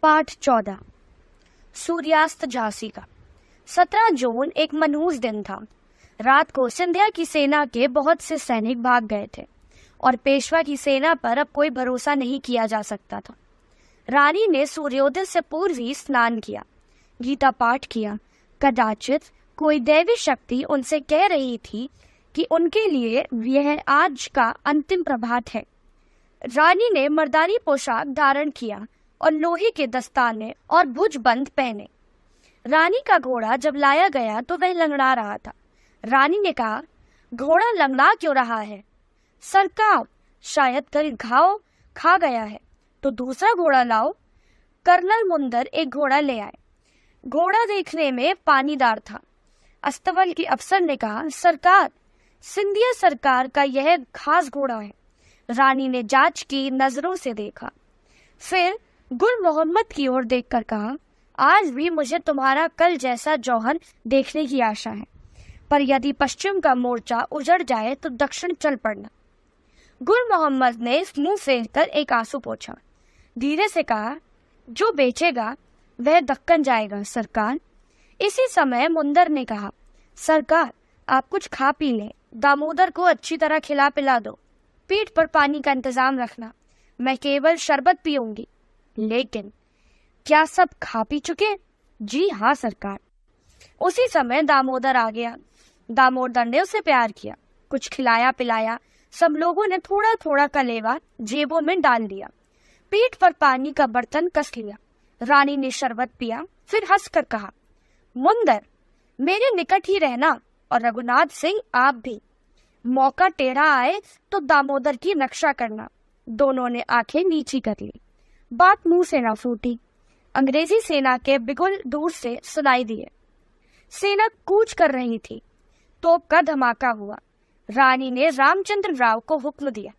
पाठ 14। सूर्यास्त झांसी का। 17 जून एक मनहूस दिन था। रात को सिंधिया की सेना के बहुत से सैनिक भाग गए थे और पेशवा की सेना पर अब कोई भरोसा नहीं किया जा सकता था। रानी ने सूर्योदय से पूर्व ही स्नान किया, गीता पाठ किया। कदाचित कोई दैवी शक्ति उनसे कह रही थी कि उनके लिए यह आज का अंतिम प्रभात है। रानी ने मर्दानी पोशाक धारण किया और लोहे के दस्ताने और भुजबंद पहने। रानी का घोड़ा जब लाया गया तो वह लंगड़ा रहा था। रानी ने कहा, घोड़ा लंगड़ा क्यों रहा है? सरकार, शायद कल घाव खा गया है, तो दूसरा घोड़ा लाओ। कर्नल मुंदर एक घोड़ा ले आए। घोड़ा देखने में पानीदार था। अस्तबल के अफसर ने कहा, सरकार, सिंधिया सरकार का यह खास घोड़ा है। रानी ने जांच की नजरों से देखा, फिर गुल मोहम्मद की ओर देखकर कहा, आज भी मुझे तुम्हारा कल जैसा जौहर देखने की आशा है, पर यदि पश्चिम का मोर्चा उजड़ जाए तो दक्षिण चल पड़ना। गुल मोहम्मद ने मुंह फेर कर एक आंसू पोंछा, धीरे से कहा, जो बेचेगा वह दक्कन जाएगा सरकार। इसी समय मुंदर ने कहा, सरकार, आप कुछ खा पी लें, दामोदर को अच्छी तरह खिला पिला दो, पीठ पर पानी का इंतजाम रखना, मैं केवल शरबत पीऊंगी। लेकिन क्या सब खा पी चुके? जी हाँ सरकार। उसी समय दामोदर आ गया। दामोदर ने उसे प्यार किया, कुछ खिलाया पिलाया। सब लोगों ने थोड़ा थोड़ा कलेवा जेबों में डाल दिया। पीठ पर पानी का बर्तन कस लिया। रानी ने शरबत पिया, फिर हंसकर कहा, मुंदर, मेरे निकट ही रहना, और रघुनाथ सिंह आप भी। मौका टेढ़ा आए तो दामोदर की रक्षा करना। दोनों ने आंखें नीची कर ली। बात मुंह से ना फूटी। अंग्रेजी सेना के बिगुल दूर से सुनाई दिए। सेना कूच कर रही थी। तोप का धमाका हुआ। रानी ने रामचंद्र राव को हुक्म दिया,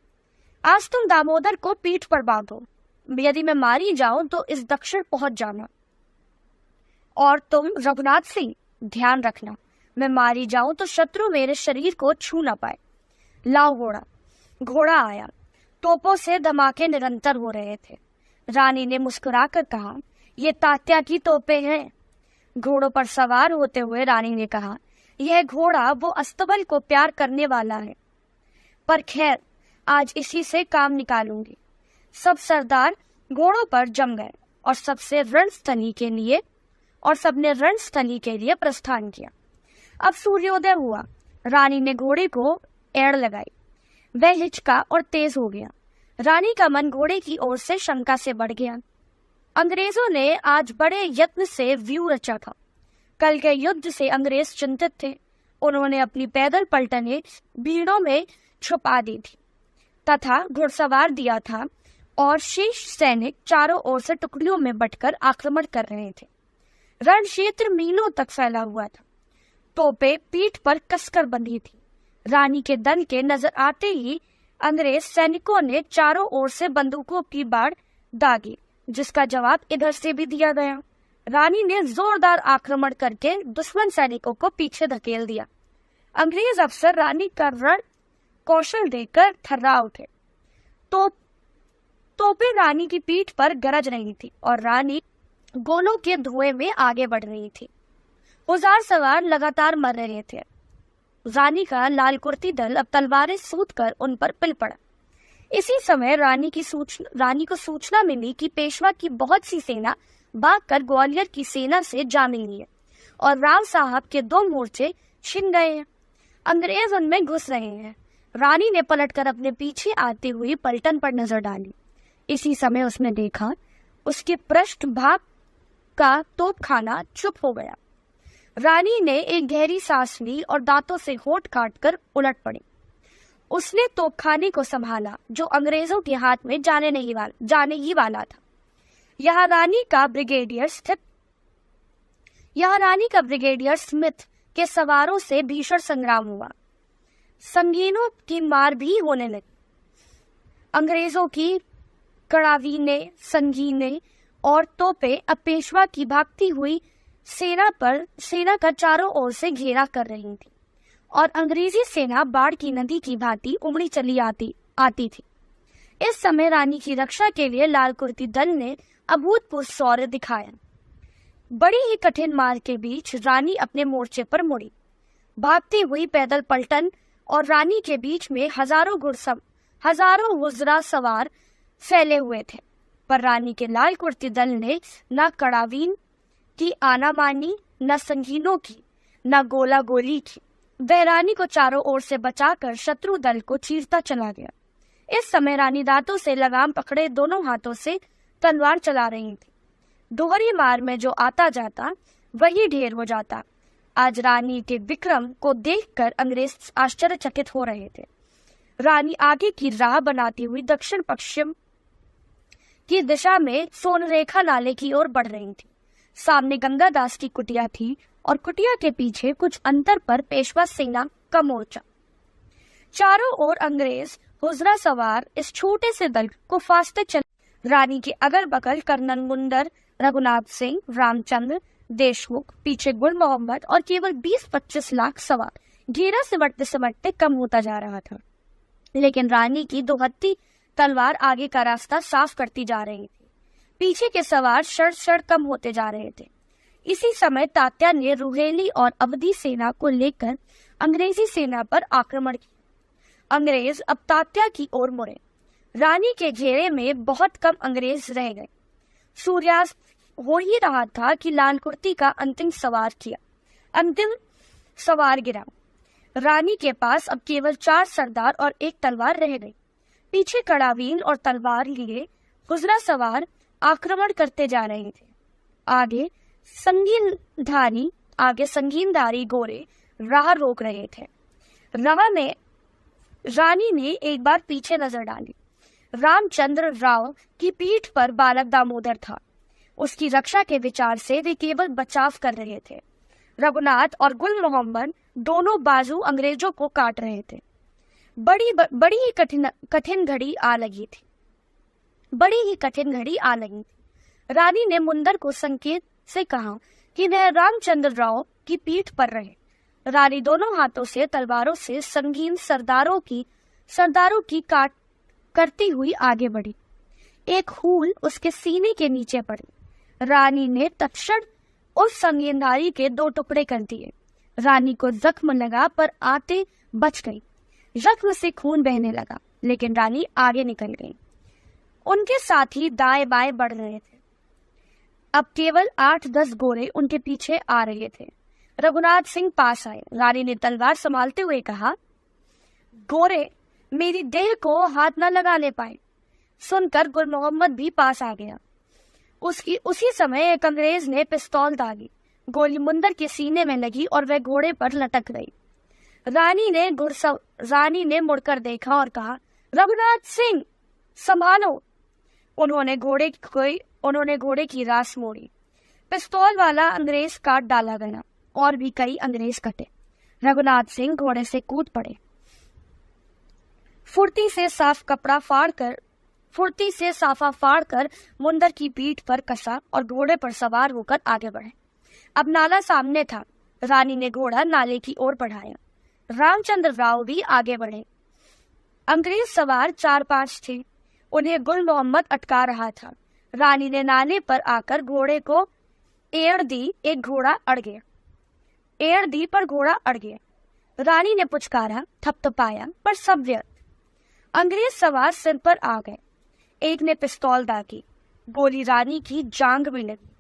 आज तुम दामोदर को पीठ पर बांधो। यदि मैं मारी जाऊं तो इस दक्षिण पहुंच जाना। और तुम रघुनाथ सिंह, ध्यान रखना, मैं मारी जाऊं तो शत्रु मेरे शरीर को छू ना पाए। लाओ घोड़ा। घोड़ा आया। तोपों से धमाके निरंतर हो रहे थे। रानी ने मुस्कुराकर कहा, ये तात्या की तोपें हैं। घोड़ों पर सवार होते हुए रानी ने कहा, यह घोड़ा वो अस्तबल को प्यार करने वाला है, पर खैर आज इसी से काम निकालूंगी। सब सरदार घोड़ों पर जम गए और सबने रणस्थली के लिए प्रस्थान किया। अब सूर्योदय हुआ। रानी ने घोड़े को एड़ लगाई। वह हिचका और तेज हो गया। रानी का मन घोड़े की ओर से शंका से बढ़ गया। अंग्रेजों ने आज बड़े यत्न से व्यूह रचा था। कल के युद्ध से अंग्रेज चिंतित थे। उन्होंने अपनी पैदल पलटनें भीड़ों में छुपा दी थी तथा घुड़सवार दिया था, और शेष सैनिक चारों ओर से टुकड़ियों में बंटकर आक्रमण कर रहे थे। रण क्षेत्र मीलों तक फैला हुआ था। तोपें पीठ पर कसकर बंधी थी। रानी के दल के नजर आते ही अंग्रेज सैनिकों ने चारों ओर से बंदूकों की बाढ़ दागी, जिसका जवाब इधर से भी दिया गया। रानी ने जोरदार आक्रमण करके दुश्मन सैनिकों को पीछे धकेल दिया। अंग्रेज अफसर रानी का रण कौशल देखकर थर्रा उठे। तोपें रानी की पीठ पर गरज रही थी और रानी गोलों के धुएं में आगे बढ़ रही थी। हुजार सवार लगातार मर रहे थे। रानी का लाल कुर्ती दल अब तलवारें सूत कर उन पर पिल पड़ा। इसी समय रानी को सूचना मिली कि पेशवा की बहुत सी सेना भागकर ग्वालियर की सेना से जा मिली है और राव साहब के 2 मोर्चे छिन गए हैं। अंग्रेज उनमें घुस रहे हैं। रानी ने पलटकर अपने पीछे आती हुई पलटन पर नजर डाली। इसी समय उसने देखा, उसके पृष्ठभाग का तोपखाना चुप हो गया। रानी ने एक गहरी सांस ली और दांतों से होंठ काटकर उलट पड़ी। उसने तोपखाने को संभाला जो अंग्रेजों के हाथ में जाने ही वाला था। यहाँ रानी का ब्रिगेडियर स्मिथ के सवारों से भीषण संग्राम हुआ। संगीनों की मार भी होने लगी। अंग्रेजों की कड़ावीने, संगीने और तोपें अब पेशवा की भागती हुई सेना का चारों ओर से घेरा कर रही थी और अंग्रेजी सेना बाढ़ की नदी की भांति उमड़ी चली आती थी। इस समय रानी की रक्षा के लिए लाल कुर्ती दल ने अभूतपूर्व शौर्य दिखाया। बड़ी ही कठिन मार के बीच रानी अपने मोर्चे पर मुड़ी। भागती हुई पैदल पलटन और रानी के बीच में हजारों गुजरा सवार फैले हुए थे, पर रानी के लाल कुर्ती दल ने न कड़ावीन की आनामानी, न संगीनों की, न गोला गोली की। वह रानी को चारों ओर से बचाकर शत्रु दल को चीरता चला गया। इस समय रानी दांतों से लगाम पकड़े दोनों हाथों से तलवार चला रही थी। दोहरी मार में जो आता जाता वही ढेर हो जाता। आज रानी के विक्रम को देखकर अंग्रेज आश्चर्यचकित हो रहे थे। रानी आगे की राह बनाती हुई दक्षिण पश्चिम की दिशा में सोनरेखा नाले की ओर बढ़ रही थी। सामने गंगादास की कुटिया थी और कुटिया के पीछे कुछ अंतर पर पेशवा सेना का मोर्चा। चारों ओर अंग्रेज हुजरा सवार इस छोटे से दल को फासते चले। रानी के अगल बगल कर्नल मुंदर, रघुनाथ सिंह, रामचंद्र, देशमुख, पीछे गुल मोहम्मद और केवल 20-25 लाख सवार। घेरा सिमटते सिमटते कम होता जा रहा था, लेकिन रानी की दोहत्ती तलवार आगे का रास्ता साफ करती जा रही थी। पीछे के सवार क्षण कम होते जा रहे थे। इसी समय तात्या ने रुहेली और अवधी सेना को लेकर अंग्रेजी सेना पर आक्रमण किया। अंग्रेज अब तात्या की ओर मुड़े। रानी के घेरे में बहुत कम अंग्रेज रह गए। सूर्यास्त हो ही रहा था कि लाल कुर्ती का अंतिम सवार गिरा। रानी के पास अब केवल 4 सरदार और 1 तलवार रह गई। पीछे कड़ावीन और तलवार लिए गुजरा सवार आक्रमण करते जा रहे थे। आगे संगीनधारी गोरे राह रोक रहे थे। रानी ने एक बार पीछे नजर डाली। रामचंद्र राव की पीठ पर बालक दामोदर था। उसकी रक्षा के विचार से वे केवल बचाव कर रहे थे। रघुनाथ और गुल मोहम्मद दोनों बाजू अंग्रेजों को काट रहे थे। बड़ी ही कठिन घड़ी आ लगी थी। रानी ने मुंदर को संकेत से कहा कि वह रामचंद्र राव की पीठ पर रहे। रानी दोनों हाथों से तलवारों से संगीन सरदारों की काट करती हुई आगे बढ़ी। एक हूल उसके सीने के नीचे पड़ी। रानी ने तत्क्षण उस संगीनधारी के 2 टुकड़े कर दिए। रानी को जख्म लगा पर आते बच गई। जख्म से खून बहने लगा, लेकिन रानी आगे निकल गई। उनके साथी दाएं बाएं बढ़ रहे थे। अब केवल 8-10 गोरे उनके पीछे आ रहे थे। रघुनाथ सिंह पास आए। रानी ने तलवार संभालते हुए कहा, गोरे मेरी देह को हाथ न लगाने पाए। सुनकर गुल मोहम्मद भी पास आ गया। उसी समय एक अंग्रेज ने पिस्तौल दागी। गोली मुंदर के सीने में लगी और वह घोड़े पर लटक गई। रानी ने मुड़कर देखा और कहा, रघुनाथ सिंह संभालो। उन्होंने घोड़े की रास मोड़ी। पिस्तौल वाला अंग्रेज काट डाला गया और भी कई अंग्रेज कटे। रघुनाथ सिंह घोड़े से कूद पड़े। फुर्ती से साफा फाड़कर मुंदर की पीठ पर कसा और घोड़े पर सवार होकर आगे बढ़े। अब नाला सामने था। रानी ने घोड़ा नाले की ओर बढ़ाया। रामचंद्र राव भी आगे बढ़े। अंग्रेज सवार 4-5 थे। उन्हें गुल मोहम्मद अटका रहा था। रानी ने नाले पर आकर घोड़े को एड़ दी पर घोड़ा अड़ गया। रानी ने पुचकारा, थपथपाया, पर सब व्यर्थ। अंग्रेज सवार सिर पर आ गए। एक ने पिस्तौल दागी। गोली रानी की जांघ में लगी।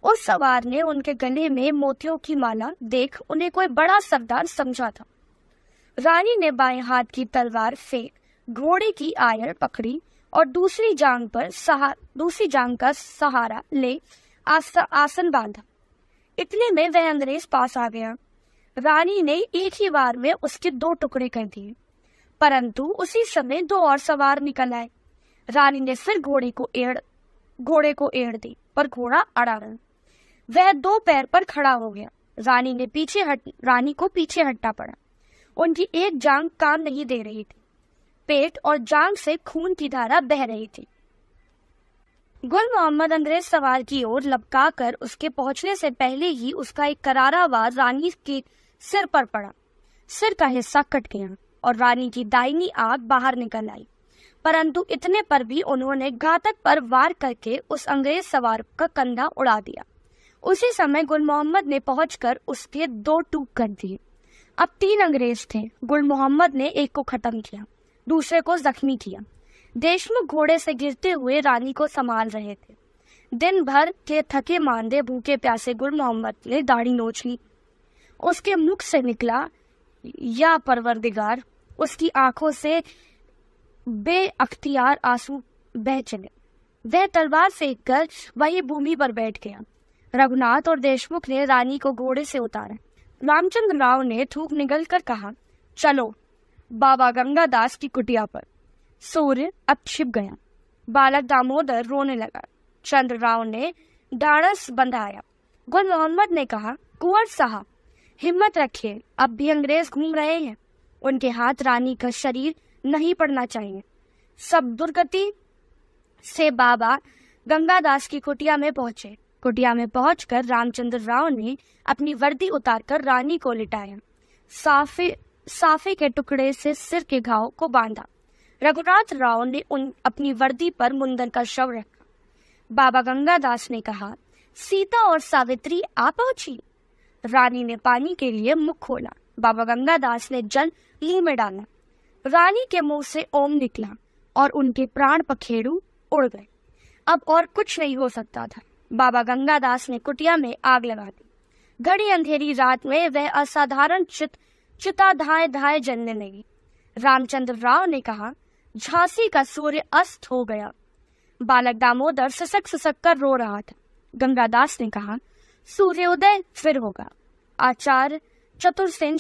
उस सवार ने उनके गले में मोतियों की माला देख उन्हें कोई बड़ा सरदार समझा था। रानी ने बाएं हाथ की तलवार फेंक घोड़े की आयर पकड़ी और दूसरी जांघ का सहारा ले आसन बांधा। इतने में वह अंग्रेज पास आ गया। रानी ने एक ही बार में उसके 2 टुकड़े कर दिए, परंतु उसी समय 2 और सवार निकल आए। रानी ने फिर घोड़े को एड़ दी, पर घोड़ा अड़ा रहा। वह 2 पैर पर खड़ा हो गया। रानी को पीछे हटना पड़ा। उनकी एक जांघ काम नहीं दे रही थी। पेट और जांघ से खून की धारा बह रही थी। गुल मोहम्मद अंग्रेज सवार की ओर लपकाकर उसके पहुंचने से पहले ही उसका एक करारा वार रानी के सिर पर पड़ा। सिर का हिस्सा कट गया और रानी की दाहिनी आंख बाहर निकल आई। परंतु इतने पर भी उन्होंने घातक पर वार करके उस अंग्रेज सवार का कंधा उड़ा दिया। उसी समय गुल मोहम्मद ने पहुंचकर उसके 2 टूक कर दिए। अब 3 अंग्रेज थे। गुल मोहम्मद ने एक को खत्म किया, दूसरे को जख्मी किया। देशमुख घोड़े से गिरते हुए रानी को संभाल रहे थे। दिन भर के थके मांदे भूखे प्यासे गुल मोहम्मद ने दाढ़ी नोच ली। उसके मुख से निकला, या परवरदिगार। उसकी आंखों से बेअख्तियार आंसू बह चले। वह तलवार फेंक कर वही भूमि पर बैठ गया। रघुनाथ और देशमुख ने रानी को घोड़े से उतारा। रामचंद्र राव ने थूक निगल कर कहा, चलो बाबा गंगादास की कुटिया पर। सूर्य अब छिप गया। बालक दामोदर रोने लगा। चंद्र राव ने ढाढ़स बंधाया। गुल मोहम्मद ने कहा, कुंवर साहब हिम्मत रखिए, अब भी अंग्रेज घूम रहे हैं। उनके हाथ रानी का शरीर नहीं पड़ना चाहिए। सब दुर्गति से बाबा गंगादास की कुटिया में पहुंचे। कुटिया में पहुंचकर रामचंद्र राव ने अपनी वर्दी उतारकर रानी को लिटाया। साफे के टुकड़े से सिर के घाव को बांधा। रघुनाथ राव ने अपनी वर्दी पर मुंदन का शव रखा। बाबा गंगादास ने कहा, सीता और सावित्री आ पहुंची। रानी ने पानी के लिए मुख खोला। बाबा गंगादास ने जल मुंह में डाला। रानी के मुंह से ओम निकला और उनके प्राण पखेरु उड़ गए। अब और कुछ नहीं हो सकता था। बाबा गंगादास ने कुटिया में आग लगा दी। घड़ी अंधेरी रात में वह असाधारण चिता धाए धाए जलने लगी। रामचंद्र राव ने कहा, झांसी का सूर्य अस्त हो गया। बालक दामोदर ससक कर रो रहा था। गंगादास ने कहा, सूर्योदय फिर होगा। आचार्य चतुर्सेन